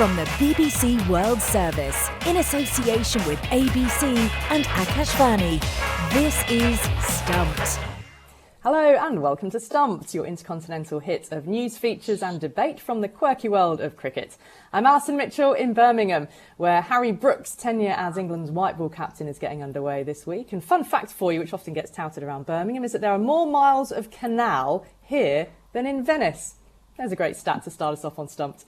From the BBC World Service, in association with ABC and Akashvani, this is Stumped. Hello and welcome to Stumped, your intercontinental hit of news, features and debate from the quirky world of cricket. I'm Alison Mitchell in Birmingham, where Harry Brooks' tenure as England's white ball captain is getting underway this week. And fun fact for you, which often gets touted around Birmingham, is that there are more miles of canal here than in Venice. There's a great stat to start us off on Stumped.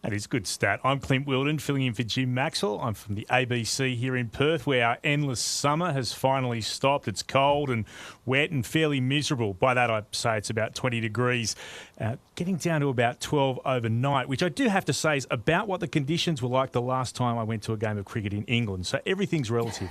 That is a good stat. I'm Clint Wilden, filling in for Jim Maxwell. I'm from the ABC here in Perth, where our endless summer has finally stopped. It's cold and wet and fairly miserable. By that, I say it's about 20 degrees, getting down to about 12 overnight, which I do have to say is about what the conditions were like the last time I went to a game of cricket in England. So everything's relative.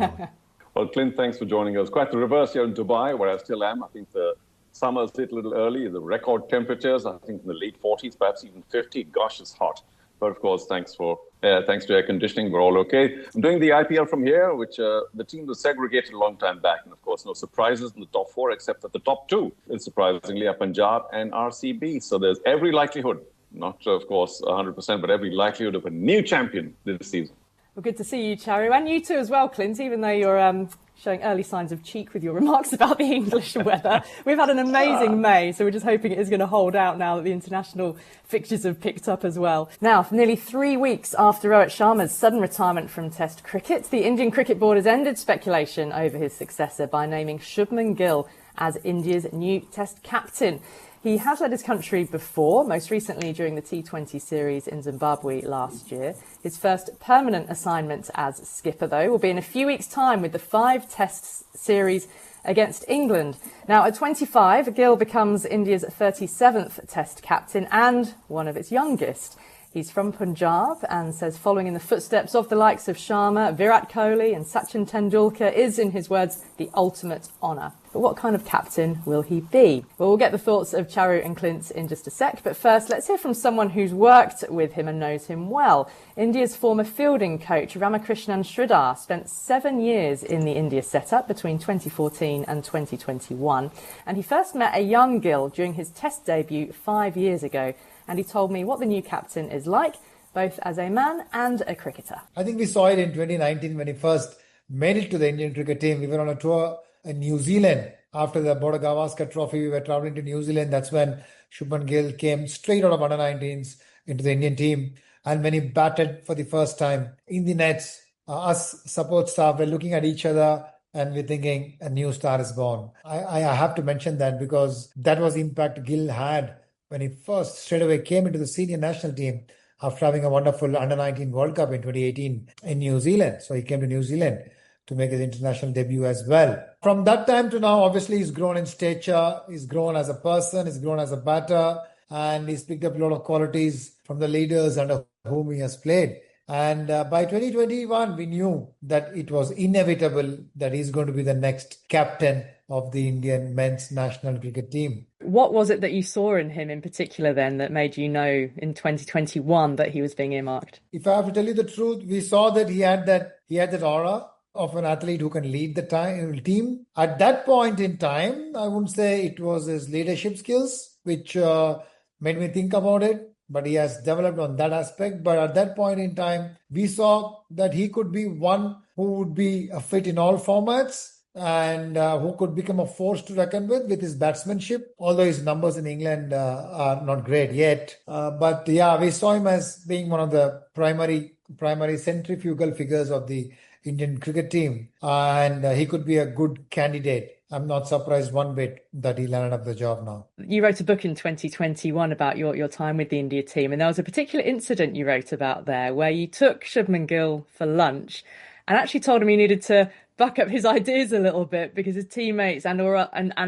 Well, Clint, thanks for joining us. Quite the reverse here in Dubai, where I still am. I think the summer's hit a little early. The record temperatures, I think in the late 40s, perhaps even 50. Gosh, it's hot. But of course, thanks to air conditioning, we're all okay. I'm doing the IPL from here, which the team was segregated a long time back. And of course, no surprises in the top four, except that the top two, surprisingly, are Punjab and RCB. So there's every likelihood, not of course 100%, but every likelihood of a new champion this season. Well, good to see you, Charu, and you too as well, Clint, even though you're showing early signs of cheek with your remarks about the English weather. We've had an amazing May, so we're just hoping it is going to hold out now that the international fixtures have picked up as well. Now, for nearly 3 weeks after Rohit Sharma's sudden retirement from Test cricket, the Indian Cricket Board has ended speculation over his successor by naming Shubman Gill as India's new Test captain. He has led his country before, most recently during the T20 series in Zimbabwe last year. His first permanent assignment as skipper, though, will be in a few weeks' time with the 5 Test series against England. Now, at 25, Gill becomes India's 37th Test captain and one of its youngest. He's from Punjab and says following in the footsteps of the likes of Sharma, Virat Kohli and Sachin Tendulkar is, in his words, the ultimate honour. But what kind of captain will he be? Well, we'll get the thoughts of Charu and Clint in just a sec. But first, let's hear from someone who's worked with him and knows him well. India's former fielding coach, Ramakrishnan Sridhar, spent 7 years in the India setup between 2014 and 2021. And he first met a young Gill during his Test debut 5 years ago. And he told me what the new captain is like, both as a man and a cricketer. I think we saw it in 2019 when he first made it to the Indian cricket team. We were on a tour in New Zealand. After the Border Gavaskar Trophy, we were travelling to New Zealand. That's when Shubman Gill came straight out of under-19s into the Indian team. And when he batted for the first time in the nets, us support staff were looking at each other and we're thinking a new star is born. I have to mention that because that was the impact Gill had when he first straight away came into the senior national team after having a wonderful under-19 World Cup in 2018 in New Zealand. So he came to New Zealand to make his international debut as well. From that time to now, obviously, he's grown in stature, he's grown as a person, he's grown as a batter, and he's picked up a lot of qualities from the leaders under whom he has played. And by 2021, we knew that it was inevitable that he's going to be the next captain of the Indian men's national cricket team. What was it that you saw in him in particular then that made you know in 2021 that he was being earmarked? If I have to tell you the truth, we saw that he had that aura of an athlete who can lead the team. At that point in time, I wouldn't say it was his leadership skills which made me think about it, but he has developed on that aspect. But at that point in time, we saw that he could be one who would be a fit in all formats and who could become a force to reckon with his batsmanship, although his numbers in England are not great yet. But yeah, we saw him as being one of the primary centrifugal figures of the Indian cricket team, and he could be a good candidate. I'm not surprised one bit that he landed up the job now. You wrote a book in 2021 about your time with the India team, and there was a particular incident you wrote about there where you took Shubman Gill for lunch and actually told him he needed to buck up his ideas a little bit because his teammates and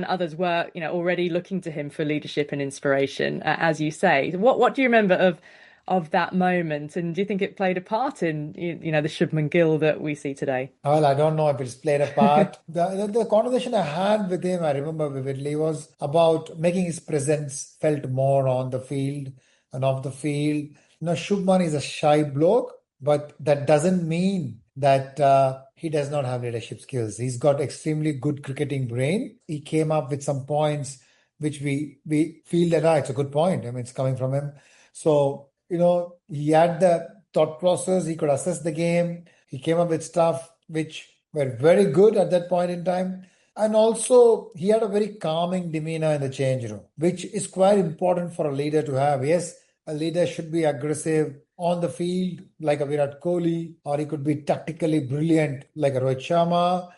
others were already looking to him for leadership and inspiration, as you say. What do you remember of that moment, and do you think it played a part in the Shubman Gill that we see today? Well, I don't know if it's played a part. The conversation I had with him, I remember vividly, was about making his presence felt more on the field and off the field. Shubman is a shy bloke, but that doesn't mean that he does not have leadership skills. He's got extremely good cricketing brain. He came up with some points which we feel that it's a good point. I mean, it's coming from him. So he had the thought process. He could assess the game. He came up with stuff which were very good at that point in time. And also, he had a very calming demeanor in the change room, which is quite important for a leader to have. Yes, a leader should be aggressive on the field like a Virat Kohli, or he could be tactically brilliant like a Rohit Sharma.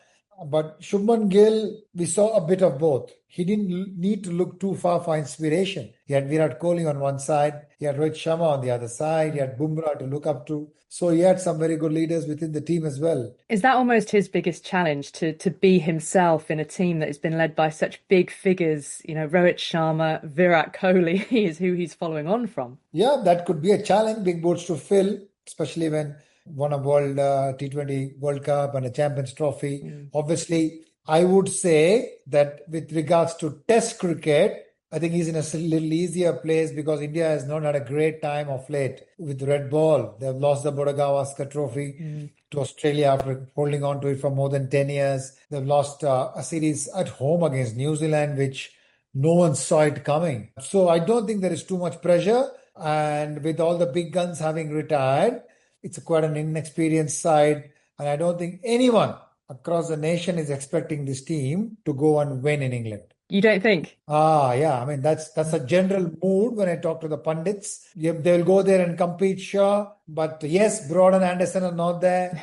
But Shubman Gill, we saw a bit of both. He didn't need to look too far for inspiration. He had Virat Kohli on one side, he had Rohit Sharma on the other side, he had Bumrah to look up to. So he had some very good leaders within the team as well. Is that almost his biggest challenge, to be himself in a team that has been led by such big figures? Rohit Sharma, Virat Kohli is who he's following on from. Yeah, that could be a challenge, big boots to fill, especially when won a World T20 World Cup and a Champions Trophy. Obviously, I would say that with regards to Test cricket, I think he's in a little easier place because India has not had a great time of late with red ball. They've lost the Bodagavaskar Trophy to Australia after holding on to it for more than 10 years. They've lost a series at home against New Zealand, which no one saw it coming. So I don't think there is too much pressure. And with all the big guns having retired, it's quite an inexperienced side. And I don't think anyone across the nation is expecting this team to go and win in England. You don't think? Yeah. I mean, that's a general mood when I talk to the pundits. They'll go there and compete, sure. But yes, Broad and Anderson are not there.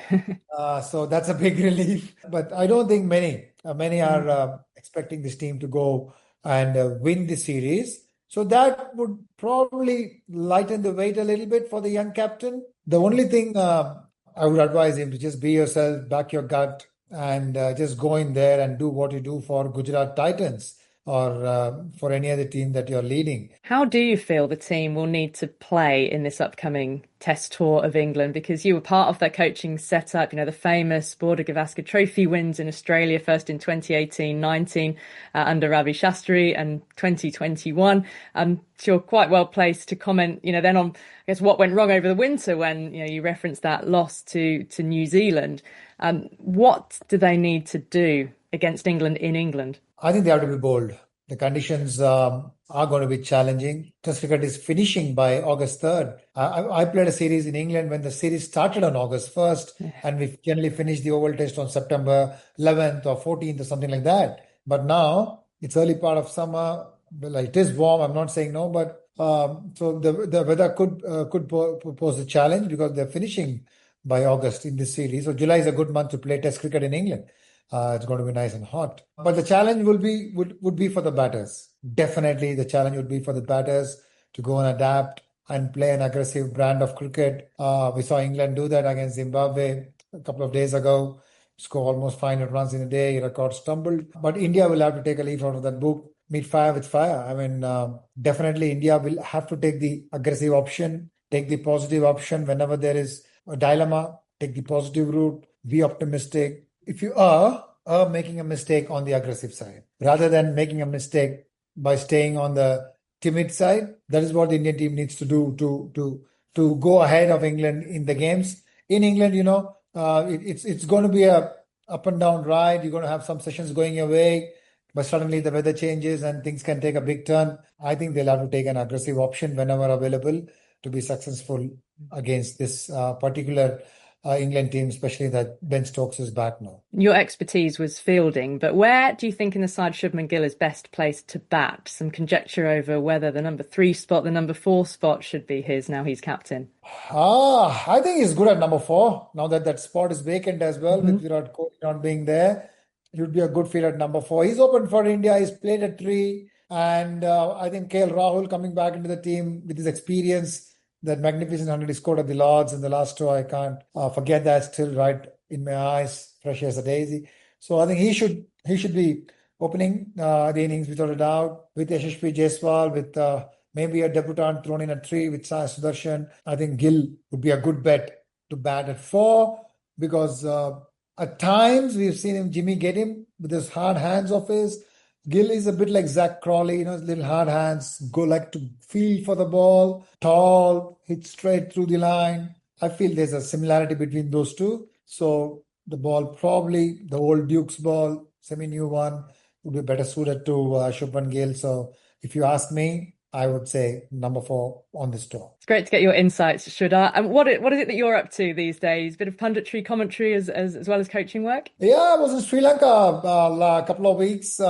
So that's a big relief. But I don't think many are expecting this team to go and win the series. So that would probably lighten the weight a little bit for the young captain. The only thing I would advise him to just be yourself, back your gut, and just go in there and do what you do for Gujarat Titans or for any other team that you're leading. How do you feel the team will need to play in this upcoming Test tour of England? Because you were part of their coaching setup, the famous Border Gavaskar Trophy wins in Australia, first in 2018-19 under Ravi Shastri and 2021. So you're quite well placed to comment, then on, I guess, what went wrong over the winter when, you referenced that loss to New Zealand. What do they need to do against England in England? I think they have to be bold. The conditions are going to be challenging. Test cricket is finishing by August 3rd. I played a series in England when the series started on August 1st, and we generally finished the Oval Test on September 11th or 14th or something like that. But now it's early part of summer. Well, it is warm. I'm not saying no, but so the weather could pose a challenge because they're finishing by August in this series. So July is a good month to play Test cricket in England. It's going to be nice and hot. But the challenge would be for the batters. Definitely the challenge would be for the batters to go and adapt and play an aggressive brand of cricket. We saw England do that against Zimbabwe a couple of days ago. Score almost 500 runs in a day, record stumbled. But India will have to take a leaf out of that book. Meet fire with fire. I mean, definitely India will have to take the aggressive option, take the positive option whenever there is a dilemma, take the positive route, be optimistic. If you are making a mistake on the aggressive side, rather than making a mistake by staying on the timid side, that is what the Indian team needs to do to go ahead of England in the games. In England, it's going to be a up and down ride. You're going to have some sessions going your way, but suddenly the weather changes and things can take a big turn. I think they'll have to take an aggressive option whenever available to be successful against this particular England team, especially that Ben Stokes is back now. Your expertise was fielding, but where do you think in the side Shubman Gill is best placed to bat? Some conjecture over whether the number 3 spot, the number 4 spot should be his now he's captain. I think he's good at number 4. Now that spot is vacant as well, with Virat Kohli not being there. It would be a good fit at number 4. He's open for India. He's played at 3. And I think KL Rahul coming back into the team with his experience, that magnificent 100 he scored at the Lords in the last tour. I can't forget that. Still right in my eyes, fresh as a daisy. So I think he should be opening the innings without a doubt, with Yashasvi Jaiswal, with maybe a debutant thrown in at 3 with Sai Sudarshan. I think Gill would be a good bet to bat at 4 because at times we've seen Jimmy get him with his hard hands of his. Gill is a bit like Zach Crawley, his little hard hands, go like to feel for the ball, tall, hit straight through the line. I feel there's a similarity between those two. So the ball, probably the old Duke's ball, semi-new one, would be better suited to Shubman Gill. So if you ask me, I would say number 4 on this tour. It's great to get your insights, Sridhar. And what is it that you're up to these days? Bit of punditry, commentary, as well as coaching work? Yeah, I was in Sri Lanka a couple of weeks.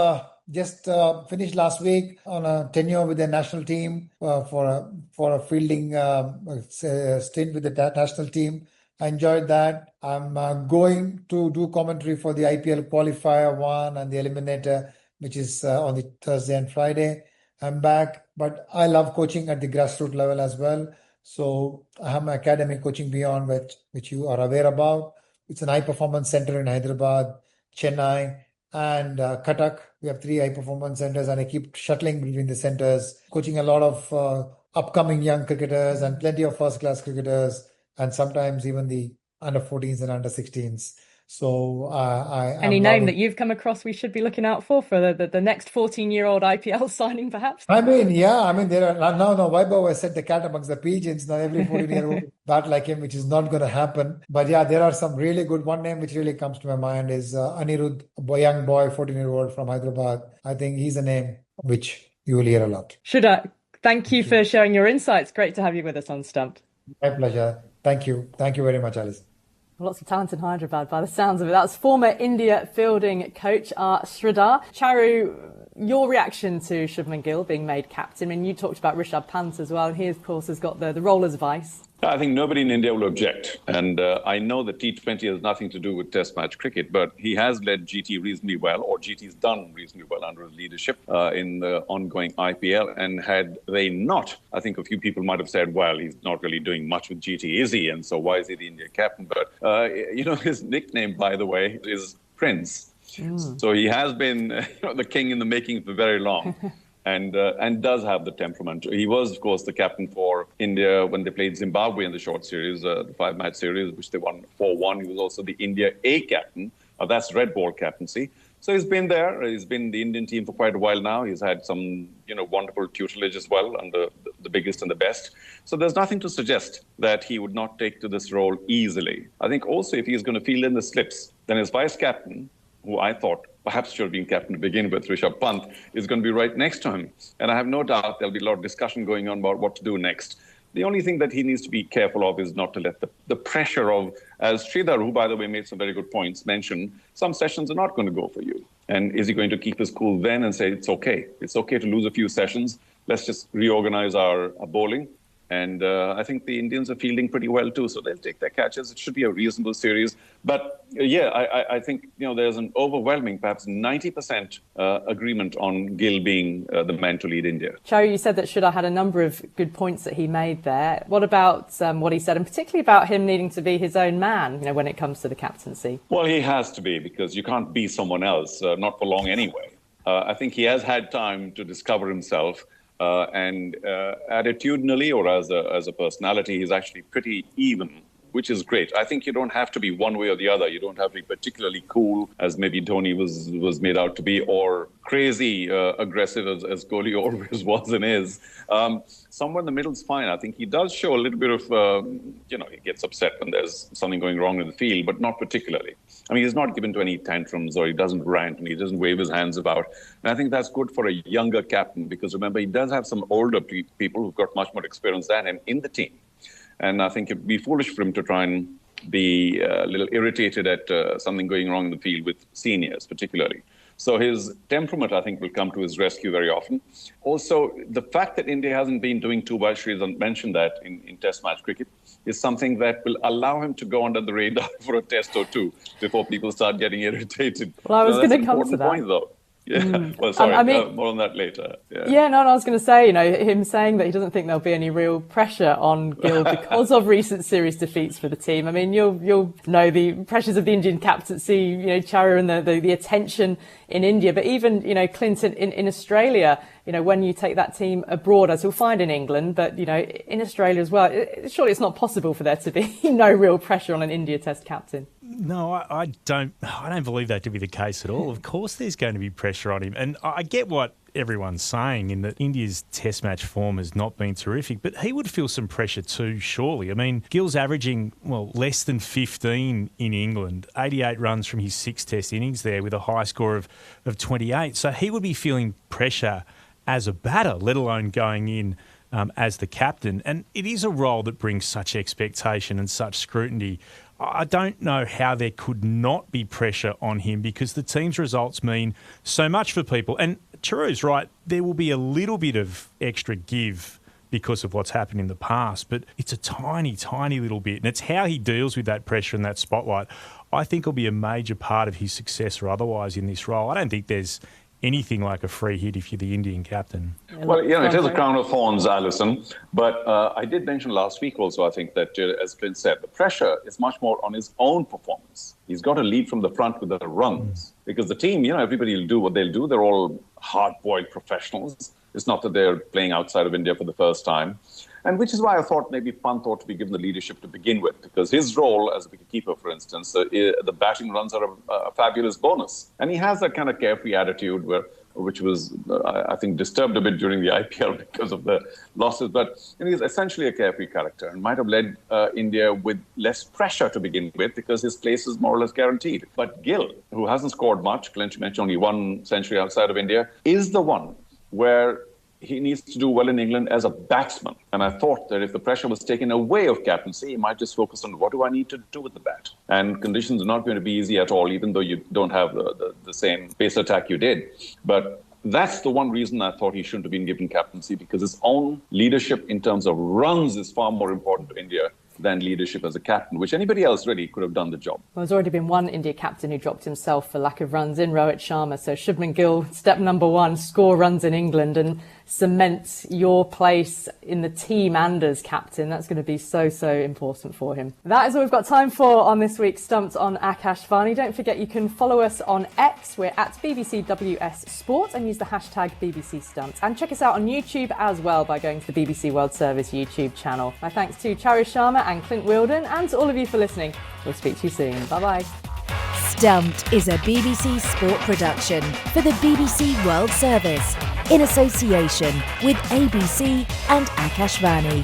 Just finished last week on a tenure with the national team for a fielding stint with the national team. I enjoyed that. I'm going to do commentary for the IPL qualifier 1 and the eliminator, which is on the Thursday and Friday. I'm back, but I love coaching at the grassroots level as well. So I have my academy Coaching Beyond, which you are aware about. It's an high-performance center in Hyderabad, Chennai, and Cuttack. We have 3 high-performance centers, and I keep shuttling between the centers, coaching a lot of upcoming young cricketers and plenty of first-class cricketers, and sometimes even the under-14s and under-16s. So any name that you've come across we should be looking out for the next 14-year-old IPL signing, perhaps? There are now Vaibhav has set the cat amongst the pigeons. Now every 14-year-old bat like him, which is not going to happen. But yeah, there are some really good. One name which really comes to my mind is Anirudh, a young boy, 14-year-old from Hyderabad. I think he's a name which you will hear a lot. Sridhar, thank you for sharing your insights. Great to have you with us on Stumped. My pleasure. Thank you. Thank you very much, Alice. Lots of talent in Hyderabad by the sounds of it. That's former India fielding coach Sridhar. Charu, your reaction to Shubman Gill being made captain? I mean, you talked about Rishabh Pant as well, and he, of course, has got the roller's vice. I think nobody in India will object. And I know that T20 has nothing to do with Test match cricket, but he has led GT reasonably well, or GT's done reasonably well under his leadership in the ongoing IPL. And had they not, I think a few people might have said, well, he's not really doing much with GT, is he? And so why is he the India captain? But, his nickname, by the way, is Prince. So he has been the king in the making for very long. And does have the temperament. He was, of course, the captain for India when they played Zimbabwe in the short series, the 5-match series, which they won 4-1. He was also the India A captain. That's red ball captaincy. So he's been there. He's been the Indian team for quite a while now. He's had some, wonderful tutelage as well under the biggest and the best. So there's nothing to suggest that he would not take to this role easily. I think also if he's going to fill in the slips, then his vice captain, who I thought perhaps should have been captain to begin with, Rishabh Pant, is going to be right next to him. And I have no doubt there'll be a lot of discussion going on about what to do next. The only thing that he needs to be careful of is not to let the pressure of, as Sridhar, who, by the way, made some very good points, mentioned, some sessions are not going to go for you. And is he going to keep his cool then and say, it's okay. It's okay to lose a few sessions. Let's just reorganize our bowling. And I think the Indians are fielding pretty well, too. So they'll take their catches. It should be a reasonable series. But, I think, there's an overwhelming, perhaps 90% agreement on Gill being the man to lead India. Charu, you said that Sridhar had a number of good points that he made there. What about what he said, and particularly about him needing to be his own man, when it comes to the captaincy? Well, he has to be, because you can't be someone else, not for long anyway. I think he has had time to discover himself. And attitudinally or as a personality, he's actually pretty even, which is great. I think you don't have to be one way or the other. You don't have to be particularly cool, as maybe Dhoni was made out to be, or crazy aggressive as Kohli always was and is. Somewhere in the middle is fine. I think he does show a little bit of, he gets upset when there's something going wrong in the field, but not particularly. I mean, he's not given to any tantrums, or he doesn't rant, and he doesn't wave his hands about. And I think that's good for a younger captain, because remember, he does have some older people who've got much more experience than him in the team. And I think it'd be foolish for him to try and be a little irritated at something going wrong in the field with seniors, particularly. So his temperament, I think, will come to his rescue very often. Also, the fact that India hasn't been doing too well, Sridhar mentioned that in Test match cricket, is something that will allow him to go under the radar for a test or two before people start getting irritated. Well, I was going to come to that. Point, though. Yeah. Well, sorry, more on that later. I was going to say, him saying that he doesn't think there'll be any real pressure on Gill because of recent series defeats for the team. I mean, you'll know the pressures of the Indian captaincy, Charu, and the attention in India, but even, Clinton in Australia, when you take that team abroad, as you'll find in England, but, in Australia as well, surely it's not possible for there to be no real pressure on an India Test captain. No, I don't believe that to be the case at all. Of course there's going to be pressure on him. And I get what everyone's saying in that India's Test match form has not been terrific, but he would feel some pressure too, surely. I mean, Gill's averaging, less than 15 in England, 88 runs from his 6 Test innings there with a high score of 28. So he would be feeling pressure as a batter, let alone going in as the captain. And it is a role that brings such expectation and such scrutiny. I don't know how there could not be pressure on him because the team's results mean so much for people. And Chiru's right, there will be a little bit of extra give because of what's happened in the past, but it's a tiny, tiny little bit. And it's how he deals with that pressure and that spotlight, I think will be a major part of his success or otherwise in this role. I don't think there's anything like a free hit if you're the Indian captain. Well, it is a crown of thorns, Alison. But I did mention last week also, I think that, as Clint said, the pressure is much more on his own performance. He's got to lead from the front with the runs. Because the team, everybody will do what they'll do. They're all hard-boiled professionals. It's not that they're playing outside of India for the first time. And which is why I thought maybe Pant ought to be given the leadership to begin with, because his role as a wicketkeeper, for instance, the batting runs are a fabulous bonus. And he has that kind of carefree attitude which was, I think, disturbed a bit during the IPL because of the losses. But he's essentially a carefree character and might have led India with less pressure to begin with because his place is more or less guaranteed. But Gill, who hasn't scored much, Clint mentioned only one century outside of India, is the one where he needs to do well in England as a batsman. And I thought that if the pressure was taken away of captaincy, he might just focus on what do I need to do with the bat. And conditions are not going to be easy at all, even though you don't have the same pace attack you did. But that's the one reason I thought he shouldn't have been given captaincy, because his own leadership in terms of runs is far more important to India than leadership as a captain, which anybody else really could have done the job. Well, there's already been one India captain who dropped himself for lack of runs in Rohit Sharma. So Shubman Gill, step number one, score runs in England and cement your place in the team and as captain. That's going to be so, so important for him. That is all we've got time for on this week's Stumped on Akash Varney. Don't forget you can follow us on X. We're at BBCWS Sport and use the hashtag BBC Stumped. And check us out on YouTube as well by going to the BBC World Service YouTube channel. My thanks to Charu Sharma and Clint Wilden, and to all of you for listening. We'll speak to you soon. Bye-bye. Stumped is a BBC Sport production for the BBC World Service in association with ABC and Akashvani.